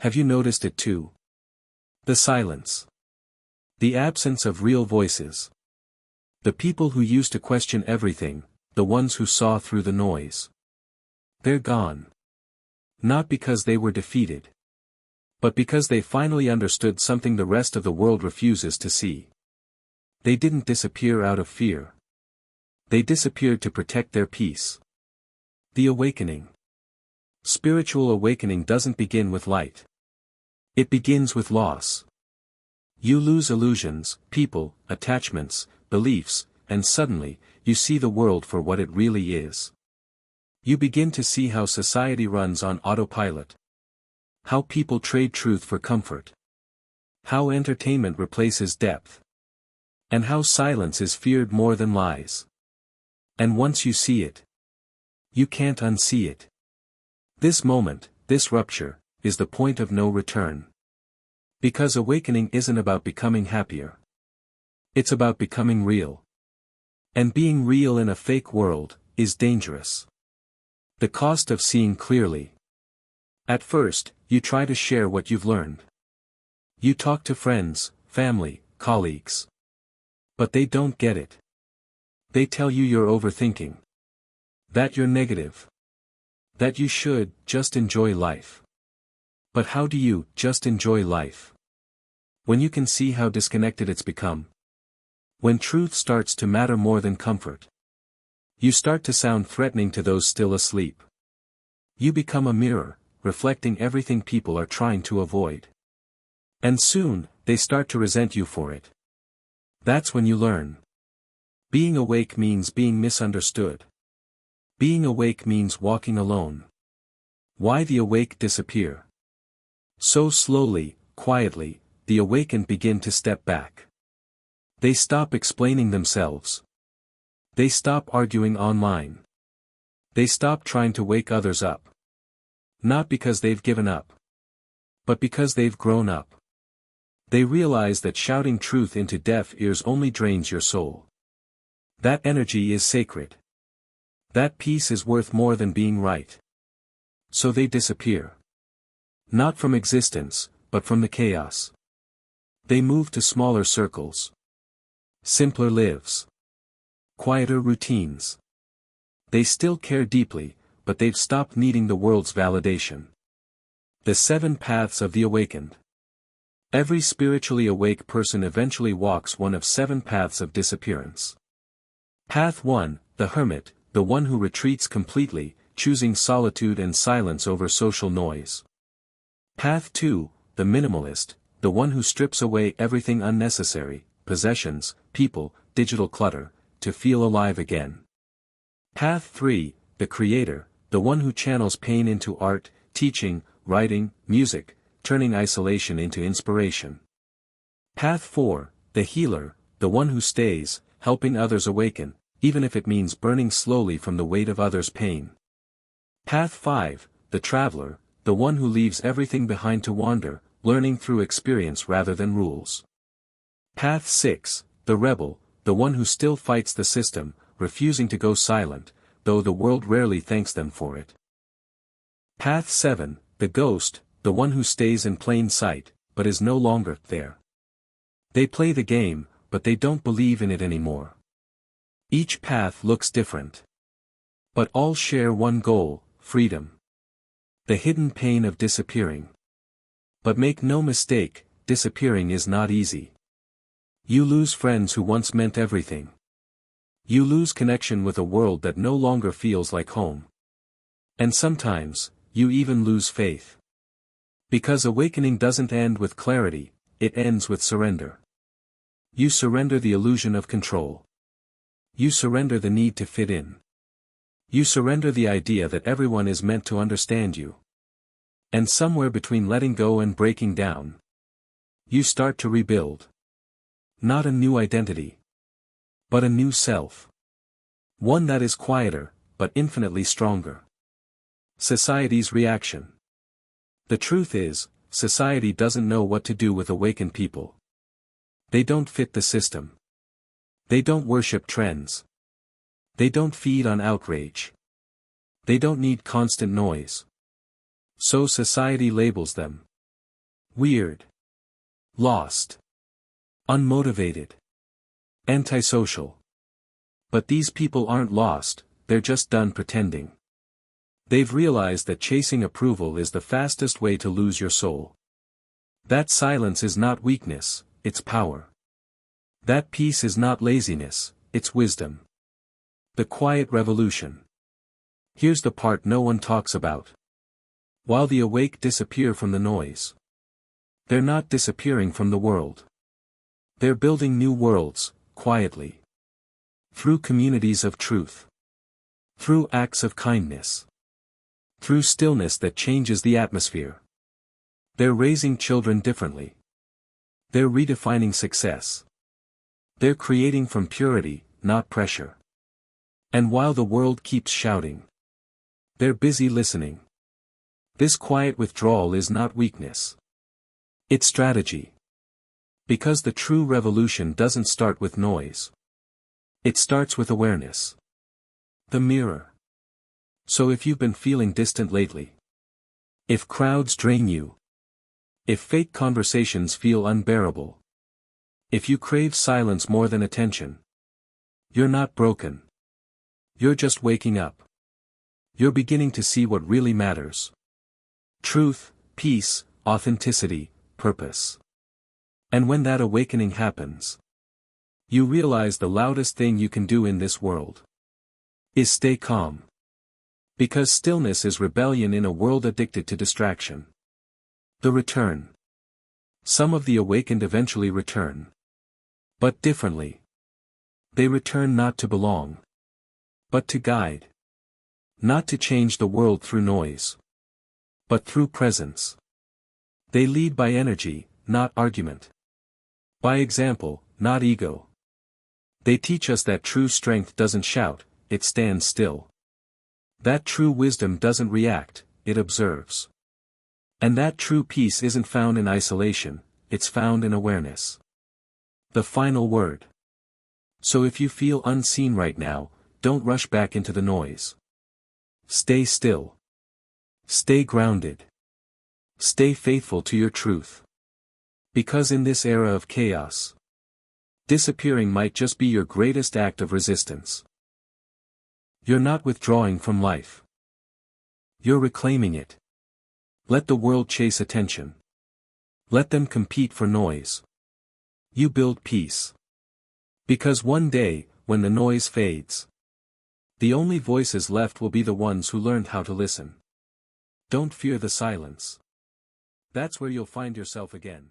Have you noticed it too? The silence. The absence of real voices. The people who used to question everything, the ones who saw through the noise. They're gone. Not because they were defeated. But because they finally understood something the rest of the world refuses to see. They didn't disappear out of fear. They disappeared to protect their peace. The awakening. Spiritual awakening doesn't begin with light. It begins with loss. You lose illusions, people, attachments, beliefs, and suddenly, you see the world for what it really is. You begin to see how society runs on autopilot. How people trade truth for comfort. How entertainment replaces depth. And how silence is feared more than lies. And once you see it, you can't unsee it. This moment, this rupture, is the point of no return. Because awakening isn't about becoming happier. It's about becoming real. And being real in a fake world, is dangerous. The cost of seeing clearly. At first, you try to share what you've learned. You talk to friends, family, colleagues. But they don't get it. They tell you you're overthinking. That you're negative. That you should just enjoy life. But how do you just enjoy life? When you can see how disconnected it's become. When truth starts to matter more than comfort. You start to sound threatening to those still asleep. You become a mirror, reflecting everything people are trying to avoid. And soon, they start to resent you for it. That's when you learn. Being awake means being misunderstood. Being awake means walking alone. Why the awake disappear? So slowly, quietly, the awakened begin to step back. They stop explaining themselves. They stop arguing online. They stop trying to wake others up. Not because they've given up. But because they've grown up. They realize that shouting truth into deaf ears only drains your soul. That energy is sacred. That peace is worth more than being right. So they disappear. Not from existence, but from the chaos. They move to smaller circles. Simpler lives. Quieter routines. They still care deeply, but they've stopped needing the world's validation. The 7 paths of the awakened. Every spiritually awake person eventually walks one of 7 paths of disappearance. Path 1, the hermit, the one who retreats completely, choosing solitude and silence over social noise. Path 2, the minimalist, the one who strips away everything unnecessary, possessions, people, digital clutter, to feel alive again. Path 3, the creator, the one who channels pain into art, teaching, writing, music, turning isolation into inspiration. Path 4, the healer, the one who stays, helping others awaken, even if it means burning slowly from the weight of others' pain. Path 5, the traveler, the one who leaves everything behind to wander, learning through experience rather than rules. Path 6, the rebel, the one who still fights the system, refusing to go silent, though the world rarely thanks them for it. Path 7, the ghost, the one who stays in plain sight, but is no longer there. They play the game, but they don't believe in it anymore. Each path looks different. But all share one goal, freedom. The hidden pain of disappearing. But make no mistake, disappearing is not easy. You lose friends who once meant everything. You lose connection with a world that no longer feels like home. And sometimes, you even lose faith. Because awakening doesn't end with clarity, it ends with surrender. You surrender the illusion of control. You surrender the need to fit in. You surrender the idea that everyone is meant to understand you. And somewhere between letting go and breaking down, you start to rebuild. Not a new identity, but a new self. One that is quieter, but infinitely stronger. Society's reaction. The truth is, society doesn't know what to do with awakened people. They don't fit the system. They don't worship trends. They don't feed on outrage. They don't need constant noise. So society labels them. Weird. Lost. Unmotivated. Antisocial. But these people aren't lost, they're just done pretending. They've realized that chasing approval is the fastest way to lose your soul. That silence is not weakness, it's power. That peace is not laziness, it's wisdom. The quiet revolution. Here's the part no one talks about. While the awake disappear from the noise, they're not disappearing from the world. They're building new worlds, quietly. Through communities of truth. Through acts of kindness. Through stillness that changes the atmosphere. They're raising children differently. They're redefining success. They're creating from purity, not pressure. And while the world keeps shouting, they're busy listening. This quiet withdrawal is not weakness. It's strategy. Because the true revolution doesn't start with noise. It starts with awareness. The mirror. So if you've been feeling distant lately, if crowds drain you, if fake conversations feel unbearable, if you crave silence more than attention, you're not broken. You're just waking up. You're beginning to see what really matters. Truth, peace, authenticity, purpose. And when that awakening happens, you realize the loudest thing you can do in this world is stay calm. Because stillness is rebellion in a world addicted to distraction. The return. Some of the awakened eventually return. But differently. They return not to belong, but to guide. Not to change the world through noise, but through presence. They lead by energy, not argument. By example, not ego. They teach us that true strength doesn't shout, it stands still. That true wisdom doesn't react, it observes. And that true peace isn't found in isolation, it's found in awareness. The final word. So if you feel unseen right now, don't rush back into the noise. Stay still. Stay grounded. Stay faithful to your truth. Because in this era of chaos, disappearing might just be your greatest act of resistance. You're not withdrawing from life. You're reclaiming it. Let the world chase attention. Let them compete for noise. You build peace. Because one day, when the noise fades, the only voices left will be the ones who learned how to listen. Don't fear the silence. That's where you'll find yourself again.